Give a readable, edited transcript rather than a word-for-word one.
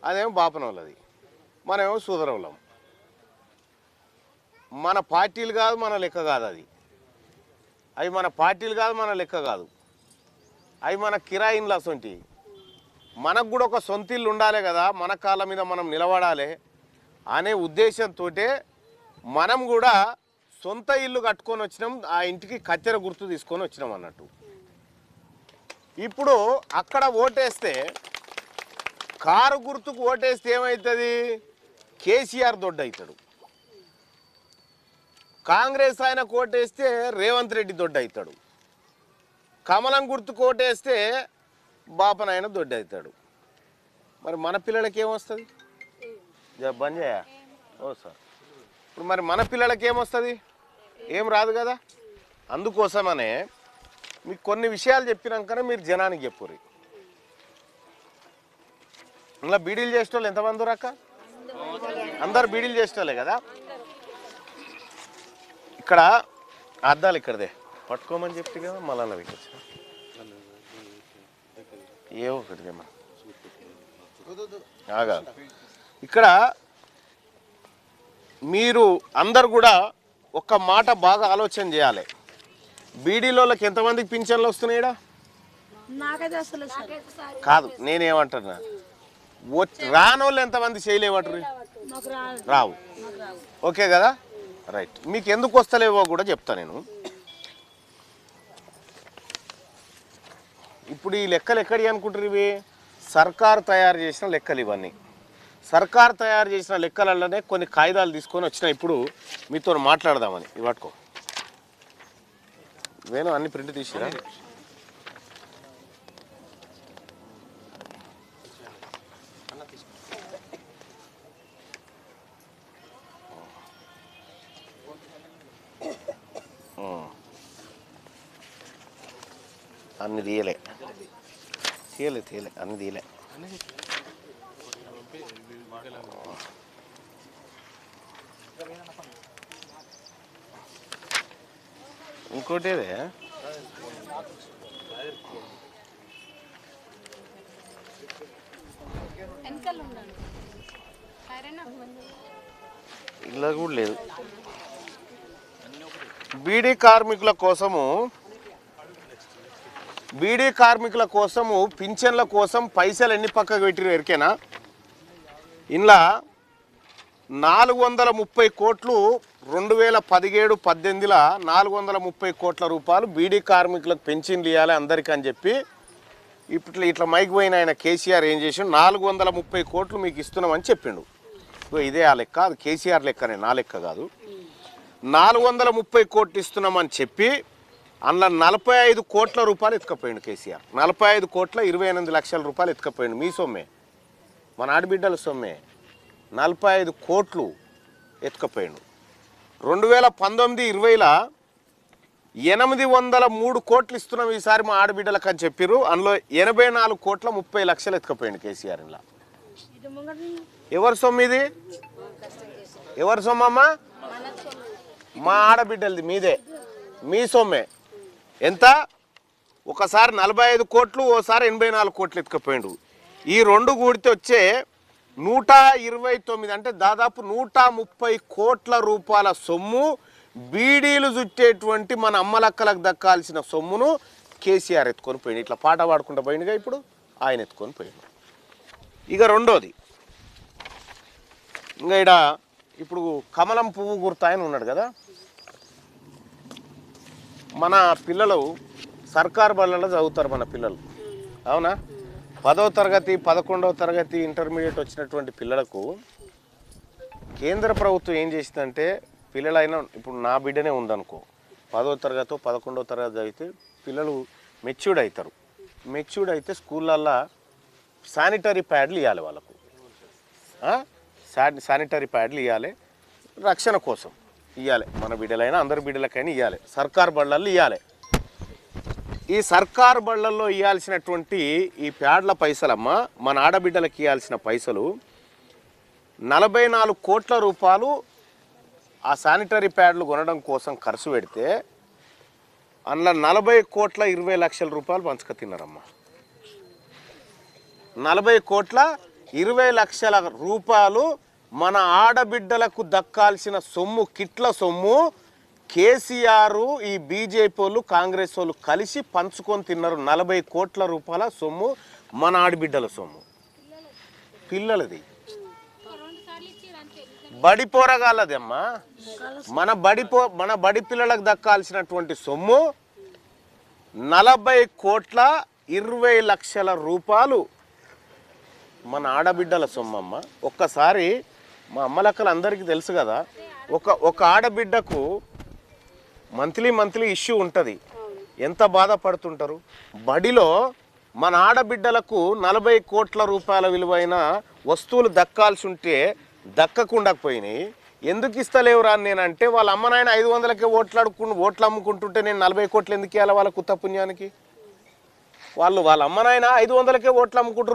అదేమో బాపనోళ్ళది, మనమేమో సూదరవులం. మన పార్టీలు కాదు, మన లెక్క కాదు. అవి మన పార్టీలు కాదు, మన లెక్క కాదు. అవి మన కిరాయిన్లు అసొంటి. మనకు కూడా ఒక సొంత ఇల్లు ఉండాలి కదా, మన కాళ్ళ మీద మనం నిలబడాలి అనే ఉద్దేశంతో మనం కూడా సొంత ఇల్లు కట్టుకొని వచ్చినాం. ఆ ఇంటికి కత్తెర గుర్తు తీసుకొని వచ్చినాం అన్నట్టు. ఇప్పుడు అక్కడ ఓటేస్తే, కారు గుర్తుకు ఓటేస్తే ఏమవుతుంది? కేసీఆర్ దొడ్డు అవుతాడు. కాంగ్రెస్ ఆయన ఓటేస్తే రేవంత్ రెడ్డి దొడ్డు అవుతాడు. కమలం గుర్తుకు ఓటేస్తే బాపనాయన దొడ్డు అవుతాడు. మరి మన పిల్లలకి ఏమొస్తుంది? బంద్ చేయ ఓ సార్. ఇప్పుడు మరి మన పిల్లలకి ఏమొస్తుంది? ఏం రాదు కదా. అందుకోసమనే మీకు కొన్ని విషయాలు చెప్పినాకనే మీరు జనానికి చెప్పుర్రి. ఇలా బీడీలు చేసేటోళ్ళు ఎంతమంది రక్క? అందరు బీడీలు చేసేటోళ్ళే కదా. ఇక్కడ అద్దాలు ఇక్కడదే పట్టుకోమని చెప్తే కదా, మళ్ళీ వీకొచ్చిన ఏ ఒకటిదేమా ఆగా. ఇక్కడ మీరు అందరు కూడా ఒక్క మాట బాగా ఆలోచన చేయాలి. బీడీలోకి ఎంతమందికి పింఛన్లు వస్తున్నాయిడా? కాదు, నేనేమంటున్నా, రానోళ్ళు ఎంతమంది చేయలేవటరు? రావు. ఓకే కదా, రైట్. మీకు ఎందుకు వస్తలేవో కూడా చెప్తా నేను. ఇప్పుడు ఈ లెక్కలు ఎక్కడి అనుకుంటారు? ఇవి సర్కారు తయారు చేసిన లెక్కలు. ఇవన్నీ సర్కారు తయారు చేసిన లెక్కలలోనే కొన్ని కాగితాలు తీసుకొని వచ్చినా ఇప్పుడు మీతో మాట్లాడదామని. ఇవి పట్టుకో, ఇవేనో అన్ని ప్రింట్ తీసిరా. అన్ని తీయలే అన్ని తీయలే. ఇంకోటి ఇలా కూడా లేదు. బీడీ కార్మికుల కోసము పింఛన్ల కోసం పైసలు ఎన్ని పక్కకు పెట్టిరు ఎరికేనా? ఇలా 430 కోట్లు 2017-18లో 430 కోట్ల రూపాయలు బీడీ కార్మికులకు పెన్షన్లు ఇవ్వాలి అందరికీ అని చెప్పి ఇట్లా మైక్ పోయిన ఆయన కేసీఆర్ ఏం చేసిండు? 430 కోట్లు మీకు ఇస్తున్నామని చెప్పిండు. ఇదే ఆ లెక్క, అది కేసీఆర్ లెక్కనే, నా లెక్క కాదు. 430 కోట్లు ఇస్తున్నామని చెప్పి అందులో 45 కోట్ల రూపాయలు ఎత్తుకపోయిండు కేసీఆర్. 45 కోట్ల 28 లక్షల రూపాయలు ఎత్తుకపోయిండు. మీ సొమ్మే, మన ఆడబిడ్డల సొమ్మే. 45 కోట్లు ఎత్తుకపోయిండు. 2019-20లో 803 కోట్లు ఇస్తున్నాం ఈసారి మా ఆడబిడ్డలకు అని చెప్పారు. అందులో 84 కోట్ల 30 లక్షలు ఎత్తుకపోయిండు కేసీఆర్. ఇలా ఎవరి సొమ్ము ఇది? ఎవరి సొమ్మమ్మా? మా ఆడబిడ్డలది, మీదే, మీ సొమ్మే. ఎంత? ఒకసారి 45 కోట్లు, ఓసారి 84 కోట్లు ఎత్తుకపోయిండు. ఈ రెండు కూడితే వచ్చే 129, అంటే దాదాపు 130 కోట్ల రూపాయల సొమ్ము బీడీలు చుట్టేటువంటి మన అమ్మలక్కలకు దక్కాల్సిన సొమ్మును కేసీఆర్ ఎత్తుకొని పోయిండు. ఇట్లా పాట పాడుకుంటూ పోయిండుగా ఇప్పుడు ఆయన ఎత్తుకొని పోయిండు. ఇక రెండోది, ఇంకా ఇక్కడ ఇప్పుడు కమలం పువ్వు గుర్తు ఆయన ఉన్నాడు కదా. మన పిల్లలు సర్కారు బళ్ళలో చదువుతారు మన పిల్లలు, అవునా? 10వ తరగతి 11వ తరగతి ఇంటర్మీడియట్ వచ్చినటువంటి పిల్లలకు కేంద్ర ప్రభుత్వం ఏం చేసిందంటే, పిల్లలైనా ఇప్పుడు నా బిడ్డనే ఉందనుకో, 10వ తరగతి 11వ తరగతి చదివితే పిల్లలు మెచ్యూర్డ్ అవుతారు. మెచ్యూర్డ్ అయితే స్కూళ్ళల్లో శానిటరీ ప్యాడ్లు ఇవ్వాలి వాళ్ళకు. శానిటరీ ప్యాడ్లు ఇవ్వాలి, రక్షణ కోసం ఇవ్వాలి. మన బిడ్డలైనా అందరి బిడ్డలకైనా ఇవ్వాలి. సర్కారు బళ్ళల్లో ఇవ్వాలి. ఈ సర్కారు బళ్ళల్లో ఇవ్వాల్సినటువంటి ఈ ప్యాడ్ల పైసలమ్మ, మన ఆడబిడ్డలకు ఇవ్వాల్సిన పైసలు 44 కోట్ల రూపాయలు ఆ శానిటరీ ప్యాడ్లు కొనడం కోసం ఖర్చు పెడితే అందులో 40 కోట్ల 20 లక్షల రూపాయలు పంచక తిన్నారమ్మ. 40 కోట్ల 20 లక్షల రూపాయలు మన ఆడబిడ్డలకు దక్కాల్సిన సొమ్ము, కిట్ల సొమ్ము కేసీఆర్, ఈ బీజేపీ వాళ్ళు, కాంగ్రెస్ వాళ్ళు కలిసి పంచుకొని తిన్నారు. 40 కోట్ల రూపాయల సొమ్ము మన ఆడబిడ్డల సొమ్ము, పిల్లలది, బడి పోరగాళ్ళది అమ్మా. మన బడి పిల్లలకు దక్కాల్సినటువంటి సొమ్ము 40 కోట్ల 20 లక్షల రూపాయలు మన ఆడబిడ్డల సొమ్మమ్మ. ఒక్కసారి మా అమ్మలక్కలు అందరికీ తెలుసు కదా, ఒక ఆడబిడ్డకు మంత్లీ ఇష్యూ ఉంటుంది, ఎంత బాధపడుతుంటారు. బడిలో మన ఆడబిడ్డలకు 40 కోట్ల రూపాయల విలువైన వస్తువులు దక్కాల్సి ఉంటే దక్కకుండా పోయినాయి. ఎందుకు ఇస్తలేవురా అని నేనంటే, వాళ్ళ అమ్మ నాయన 500కే ఓట్లు అమ్ముకుంటుంటే నేను 40 కోట్లు ఎందుకు ఇవ్వాలి వాళ్ళ కుత్త పుణ్యానికి? వాళ్ళ అమ్మ నాయన 500కే ఓట్లు అమ్ముకుంటారు,